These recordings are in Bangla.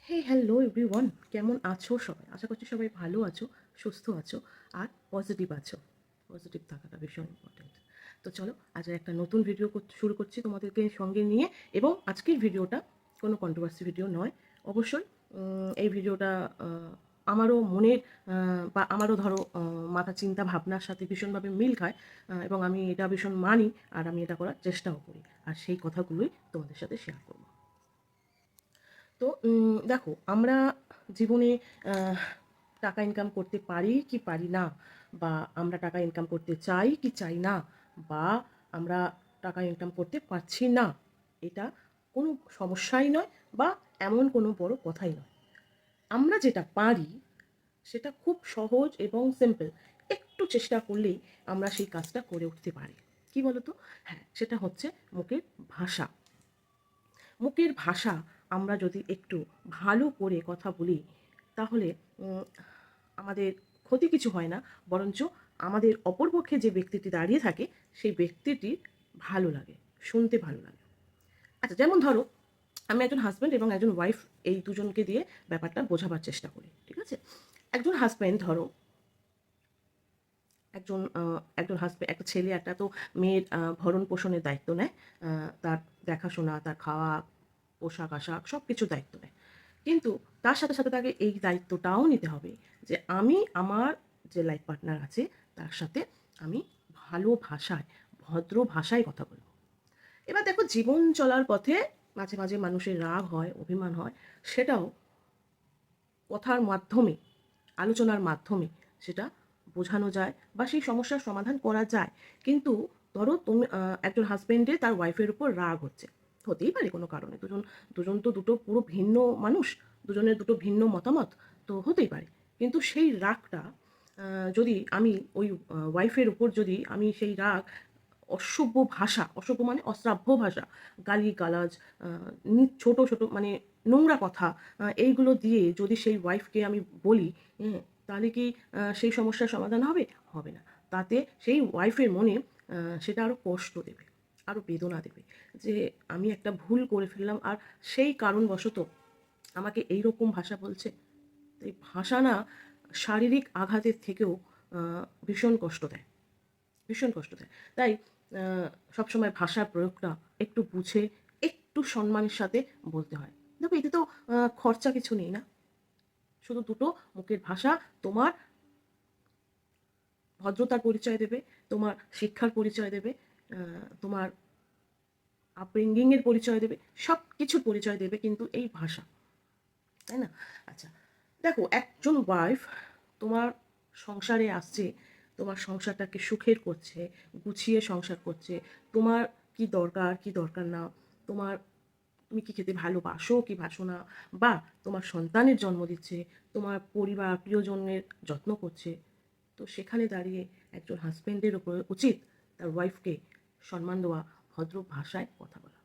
হ্যালো এভরিওয়ান, কেমন আছো সবাই? আশা করছি সবাই ভালো আছো, সুস্থ আছো আর পজিটিভ আছো। পজিটিভ থাকাটা ভীষণ ইম্পর্ট্যান্ট। তো চলো আজ একটা নতুন ভিডিও শুরু করছি তোমাদেরকে সঙ্গে নিয়ে। এবং আজকের ভিডিওটা কোনো কন্ট্রোভার্সি ভিডিও নয়। অবশ্যই এই ভিডিওটা আমারও মনের বা আমারও ধরো মাথা চিন্তা ভাবনার সাথে ভীষণভাবে মিল খায়। এবং আমি এটা ভীষণ মানি আর আমি এটা করার চেষ্টাও করি। আর সেই কথাগুলোই তোমাদের সাথে শেয়ার করবো। তো দেখো, আমরা জীবনে আহ, টাকা ইনকাম করতে পারি কি পারি না, বা আমরা টাকা ইনকাম করতে চাই কি চাই না, বা আমরা টাকা ইনকাম করতে পারছি না, এটা কোনো সমস্যাই নয় বা এমন কোনো বড় কথাই নয়। আমরা যেটা পারি সেটা খুব সহজ এবং সিম্পল। একটু চেষ্টা করলেই আমরা সেই কাজটা করে উঠতে পারি। কি বলতো? হ্যাঁ, সেটা হচ্ছে মুখের ভাষা। মুখের ভাষা আমরা যদি একটু ভালো করে কথা বলি, তাহলে আমাদের ক্ষতি কিছু হয় না, বরঞ্চ আমাদের অপরপক্ষে যে ব্যক্তিটি দাঁড়িয়ে থাকে সেই ব্যক্তিটির ভালো লাগে, শুনতে ভালো লাগে। আচ্ছা, যেমন ধরো আমি একজন হাজব্যান্ড এবং একজন ওয়াইফ, এই দুজনকে দিয়ে ব্যাপারটা বোঝাবার চেষ্টা করি, ঠিক আছে? একজন হাজব্যান্ড ধরো, একজন হাজব্যান্ড, একটা ছেলে একটা তো মেয়ের ভরণ পোষণের দায়িত্ব নেয়। তার দেখাশোনা, তার খাওয়া, পোশাক আশাক সব কিছুর দায়িত্ব নেয়। কিন্তু তার সাথে সাথে তাকে এই দায়িত্বটাও নিতে হবে যে আমি আমার যে লাইফ পার্টনার আছে তার সাথে আমি ভালো ভাষায়, ভদ্র ভাষায় কথা বলবো। এবার দেখো, জীবন চলার পথে মাঝে মাঝে মানুষের রাগ হয়, অভিমান হয়। সেটাও কথার মাধ্যমে, আলোচনার মাধ্যমে সেটা বোঝানো যায় বা সেই সমস্যার সমাধান করা যায়। কিন্তু ধরো তুমি একজন হাজব্যান্ডের তার ওয়াইফের উপর রাগ হচ্ছে, হতেই পারে কোনো কারণে। দুজন দুজন তো দুটো পুরো ভিন্ন মানুষ, দুজনের দুটো ভিন্ন মতামত, তো হতেই পারে। কিন্তু সেই রাগটা যদি আমি ওই ওয়াইফের উপর যদি আমি সেই রাগ অসভ্য ভাষা, অসভ্য মানে অশ্রাব্য ভাষা, গালিগালাজ, ছোট ছোট মানে নোংরা কথা, এইগুলো দিয়ে যদি সেই ওয়াইফকে আমি বলি, তাহলে কি সেই সমস্যার সমাধান হবে? হবে না। তাতে সেই ওয়াইফের মনে সেটা আরও কষ্ট দেবে, আরও বেদনা দেবে যে আমি একটা ভুল করে ফেললাম আর সেই কারণবশত আমাকে এই রকম ভাষা বলছে। তো এই ভাষা না শারীরিক আঘাতের থেকেও ভীষণ কষ্ট দেয়, ভীষণ কষ্ট দেয়। তাই সবসময় ভাষার প্রয়োগটা একটু বুঝে, একটু সম্মানের সাথে বলতে হয়। দেখো, এতে তো খরচা কিছু নেই না, শুধু দুটো মুখের ভাষা তোমার ভদ্রতার পরিচয় দেবে, তোমার শিক্ষার পরিচয় দেবে, তোমার আপব্রিঙ্গিংয়ের পরিচয় দেবে, সব কিছুর পরিচয় দেবে কিন্তু এই ভাষা, তাই না? আচ্ছা, দেখো, একজন ওয়াইফ তোমার সংসারে আসছে, তোমার সংসারটাকে সুখের করছে, গুছিয়ে সংসার করছে। তোমার কি দরকার কি দরকার না, তোমার তুমি কি খেতে ভালোবাসো কি বাসো না, বা তোমার সন্তানের জন্ম দিচ্ছে, তোমার পরিবার প্রিয়জনের যত্ন করছে। তো সেখানে দাঁড়িয়ে একজন হাজব্যান্ডের ওপর উচিত তার ওয়াইফকে সম্মান দেওয়া, ভদ্র ভাষায় কথা বলা।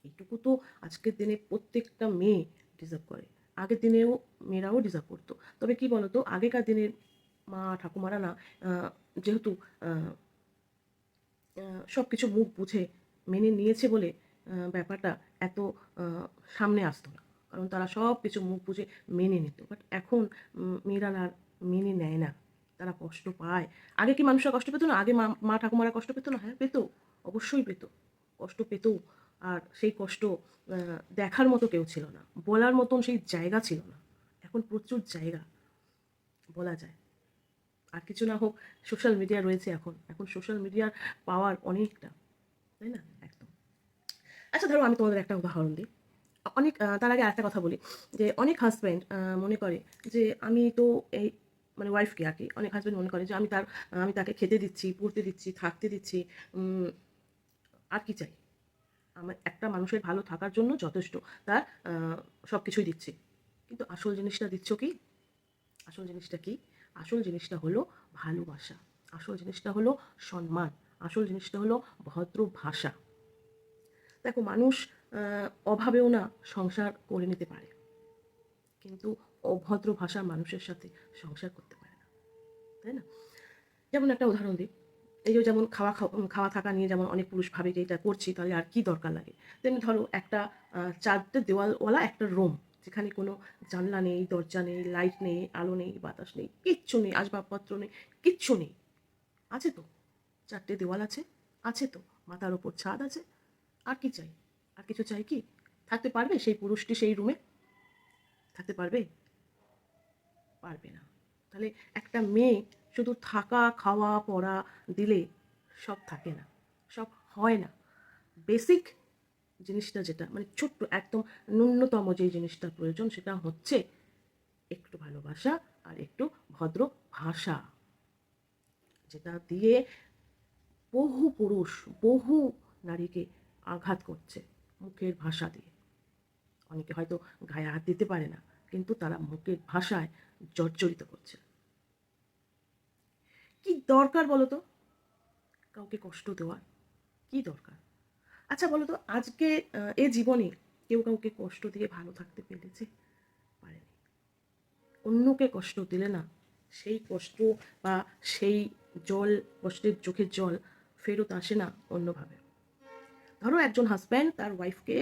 এইটুকু তো আজকের দিনে প্রত্যেকটা মেয়ে ডিজার্ভ করে। আগের দিনেও মেয়েরাও ডিজার্ভ করতো। তবে কি বলতো, আগেকার দিনের মা ঠাকুমারা না, যেহেতু সব কিছু মুখ বুঝে মেনে নিয়েছে বলে ব্যাপারটা এত সামনে আসতো না। কারণ তারা সব কিছু মুখ বুঝে মেনে নিত। বাট এখন মেয়েরা আর মেনে নেয় না, তারা কষ্ট পায়। আগে কি মানুষরা কষ্ট পেত না? আগে মা মা ঠাকুমারা কষ্ট পেত না? হ্যাঁ, পেত, অবশ্যই পেত, কষ্ট পেত। আর সেই কষ্ট দেখার মতো কেউ ছিল না, বলার মতন সেই জায়গা ছিল না। এখন প্রচুর জায়গা, বলা যায়। আর কিছু না হোক, সোশ্যাল মিডিয়া রয়েছে। এখন এখন সোশ্যাল মিডিয়ার পাওয়ার অনেকটা, তাই না? একদম। আচ্ছা, ধরো আমি তোমাদের একটা উদাহরণ দিই। অনেক তার আগে আরেকটা কথা বলি, যে অনেক হাজব্যান্ড মনে করে যে আমি তো এই মানে ওয়াইফকে আর কি, অনেক হাজব্যান্ড মনে করে যে আমি তাকে খেতে দিচ্ছি, পড়তে দিচ্ছি, থাকতে দিচ্ছি, উম, আর কি চাই? আমার একটা মানুষের ভালো থাকার জন্য যথেষ্ট, তার সব কিছুই দিচ্ছি। কিন্তু আসল জিনিসটা দিচ্ছ কি? আসল জিনিসটা কি? আসল জিনিসটা হলো ভালোবাসা, আসল জিনিসটা হলো সম্মান, আসল জিনিসটা হলো ভদ্র ভাষা। দেখো, মানুষ অভাবেও না সংসার করে নিতে পারে, কিন্তু অভদ্র ভাষার মানুষের সাথে সংসার করতে পারে না, তাই না? যেমন একটা উদাহরণ দিই, এই যে যেমন খাওয়া থাকা নিয়ে যেমন অনেক পুরুষ ভাবে যে এটা করছি তাহলে আর কি দরকার লাগে। তেমনি ধরো একটা 4টে দেওয়ালওয়ালা একটা রুম, যেখানে কোনো জানলা নেই, দরজা নেই, লাইট নেই, আলো নেই, বাতাস নেই, কিচ্ছু নেই, আসবাবপত্র নেই, কিচ্ছু নেই। আছে তো, 4টে দেওয়াল আছে, আছে তো, মাথার ওপর ছাদ আছে। আর কি চাই? আর কিছু চাই কি? থাকতে পারবে সেই পুরুষটি সেই রুমে? থাকতে পারবে? পারবে না। তাহলে একটা মেয়ে শুধু থাকা, খাওয়া, পড়া দিলে সব থাকে না, সব হয় না। বেসিক জিনিসটা যেটা মানে ছোট্ট একদম ন্যূনতম যেই জিনিসটা প্রয়োজন সেটা হচ্ছে একটু ভালোবাসা আর একটু ভদ্র ভাষা, যেটা দিয়ে বহু পুরুষ, বহু নারীকে আঘাত করছে মুখের ভাষা দিয়ে। অনেকে হয়তো গায়ে হাত দিতে পারে না, কিন্তু তারা মুখের ভাষায় জর্জরিত করছে। কি দরকার বলো তো কাউকে কষ্ট দেওয়ার? কি দরকার? আচ্ছা বলো তো, আজকে এ জীবনে কেউ কাউকে কষ্ট দিয়ে ভালো থাকতে পেরেছে? পারেনি। অন্যকে কষ্ট দিলে না, সেই কষ্ট বা সেই জল, কষ্টের চোখের জল ফেরত আসে না অন্যভাবে। ধরো একজন হাজব্যান্ড তার ওয়াইফকে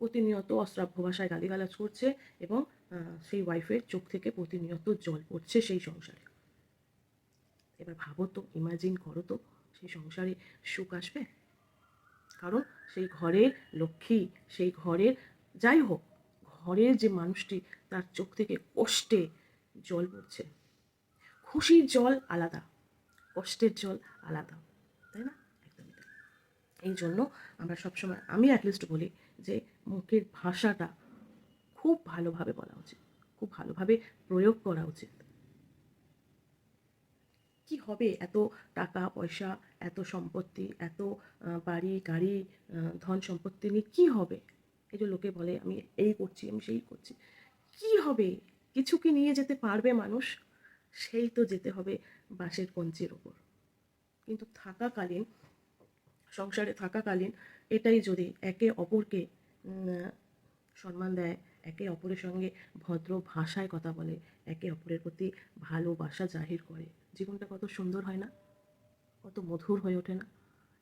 প্রতিনিয়ত অশ্রাব্য ভাষায় গালিগালাজ করছে এবং সেই ওয়াইফের চোখ থেকে প্রতিনিয়ত জল পড়ছে সেই সংসারে। এবার ভাবো তো, ইমাজিন করো তো, সেই সংসারে সুখ আসবে? কারণ সেই ঘরের লক্ষ্মী, সেই ঘরের যাই হোক, ঘরের যে মানুষটি তার চোখ থেকে কষ্টে জল পড়ছে। খুশির জল আলাদা, কষ্টের জল আলাদা, তাই না? একদমই তাই। এই জন্য আমরা সবসময়, আমি অ্যাটলিস্ট বলি যে মুখের ভাষাটা খুব ভালোভাবে বলা উচিত, খুব ভালোভাবে প্রয়োগ করা উচিত। কি হবে এত টাকা পয়সা, এত সম্পত্তি, এত বাড়ি গাড়ি, ধন সম্পত্তি নিয়ে কী হবে? এই যে লোকে বলে আমি এই করছি, আমি সেই করছি, কি হবে? কিছু কি নিয়ে যেতে পারবে মানুষ? সেই তো যেতে হবে বাঁশের কঞ্চির ওপর। কিন্তু থাকাকালীন, সংসারে থাকাকালীন এটাই যদি একে অপরকে সম্মান দেয়, একে অপরের সঙ্গে ভদ্র ভাষায় কথা বলে, একে অপরের প্রতি ভালোবাসা জাহির করে, জীবনটা কত সুন্দর হয় না? কত মধুর হয়ে ওঠে না?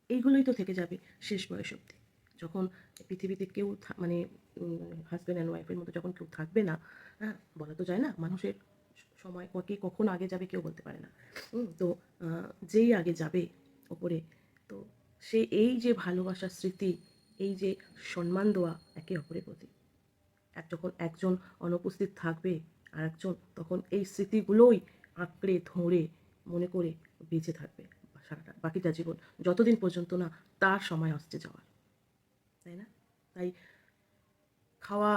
এইগুলোই তো থেকে যাবে শেষ বয়স অবধি। যখন পৃথিবীতে কেউ মানে হাজব্যান্ড অ্যান্ড ওয়াইফের মতো যখন কেউ থাকবে না, হ্যাঁ, বলা তো যায় না, মানুষের সময় কে কখন আগে যাবে কেউ বলতে পারে না। তো যেই আগে যাবে ওপরে, তো সে এই যে ভালোবাসার স্মৃতি, এই যে সম্মান দেওয়া একে অপরের প্রতি, যখন একজন অনুপস্থিত থাকবে আর একজন তখন এই স্মৃতিগুলোই আঁকড়ে ধরে মনে করে বেঁচে থাকবে সারাটা বাকিটা জীবন, যতদিন পর্যন্ত না তার সময় আসছে যাওয়ার, তাই না? তাই খাওয়া,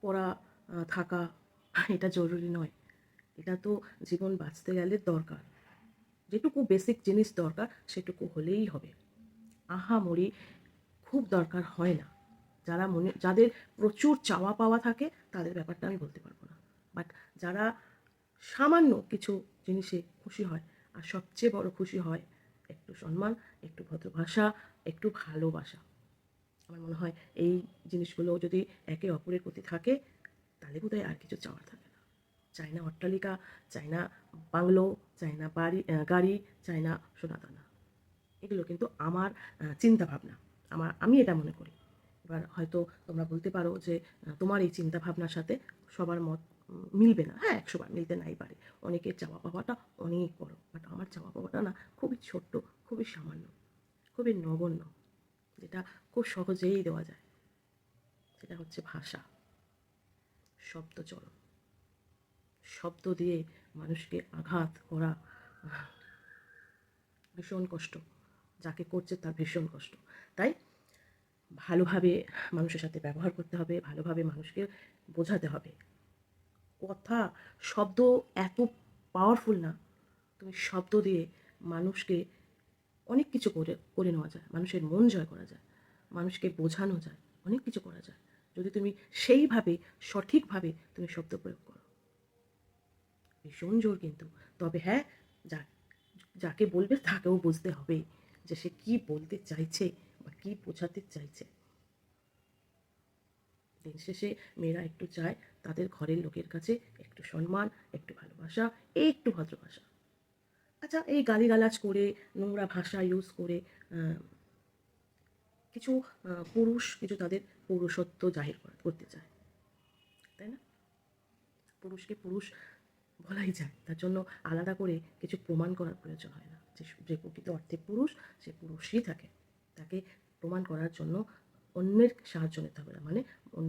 পড়া, থাকা এটা জরুরি নয়। এটা তো জীবন বাঁচতে গেলে দরকার। যেটুকু বেসিক জিনিস দরকার সেটুকু হলেই হবে। আহামরি খুব দরকার হয় না। যাদের প্রচুর চাওয়া পাওয়া থাকে তাদের ব্যাপারটা আমি বলতে পারবো না। বাট যারা সামান্য কিছু জিনিসে খুশি হয়, আর সবচেয়ে বড় খুশি হয় একটু সম্মান, একটু ভদ্র ভাষা, একটু ভালোবাসা। আমার মনে হয় এই জিনিসগুলো যদি একে অপরের প্রতি থাকে তাহলে বোধহয় আর কিছু চাওয়ার থাকে না। চাই না অট্টালিকা, চাই না বাংলো, চাই না বাড়ি, গাড়ি, চাই না সোনাদানা। এগুলো কিন্তু আমার চিন্তাভাবনা, আমি এটা মনে করি। এবার হয়তো তোমরা বলতে পারো যে তোমার এই চিন্তাভাবনার সাথে সবার মত মিলবে না। হ্যাঁ, 100 বার মিলতে নাই পারে। অনেকের চাওয়া পাওয়াটা অনেক বড়, বাট আমার চাওয়া পাওয়াটা না খুবই ছোট্ট, খুবই সামান্য, খুবই নগণ্য, যেটা খুব সহজেই দেওয়া যায়। সেটা হচ্ছে ভাষা, শব্দচয়ন। শব্দ দিয়ে মানুষকে আঘাত করা ভীষণ কষ্ট, যাকে করছে তার ভীষণ কষ্ট। তাই ভালোভাবে মানুষের সাথে ব্যবহার করতে হবে, ভালোভাবে মানুষকে বোঝাতে হবে। কথা, শব্দ এত পাওয়ারফুল না, তুমি শব্দ দিয়ে মানুষকে অনেক কিছু করে করে নেওয়া যায়, মানুষের মন জয় করা যায়, মানুষকে বোঝানো যায়, অনেক কিছু করা যায় যদি তুমি সেইভাবে সঠিকভাবে তুমি শব্দ প্রয়োগ করো। ভীষণ জোর কিন্তু। তবে হ্যাঁ, যা যাকে বলবে তাকেও বুঝতে হবে যে সে কী বলতে চাইছে বা কী বোঝাতে চাইছে। দিন শেষে মেয়েরা একটু চায় তাদের ঘরের লোকের কাছে একটু সম্মান, একটু ভালোবাসা, একটু ভদ্র ভাষা। আচ্ছা, এই গালিগালাজ করে, নোংরা ভাষা ইউজ করে কিছু পুরুষ কিছু তাদের পৌরুষত্ব জাহির করতে চায়। তাই না? পুরুষকে পুরুষ বলাই যায়, তার জন্য আলাদা করে কিছু প্রমাণ করার প্রয়োজন হয় না। যে প্রকৃত অর্থে পুরুষ, সে পুরুষই থাকে। তাকে প্রমাণ করার জন্য অন্যের সাহায্য নিতে হবে না, মানে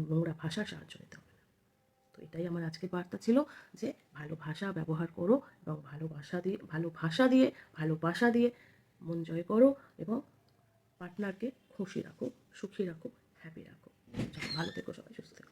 নোংরা ভাষার সাহায্য নিতে হবে না। তো এটাই আমার আজকের বার্তা ছিল, যে ভালো ভাষা ব্যবহার করো এবং ভালোবাসা দিয়ে মন জয় করো এবং পার্টনারকে খুশি রাখো, সুখী রাখো, হ্যাপি রাখো। ভালো থেকো, সবাই সুস্থ থেকো।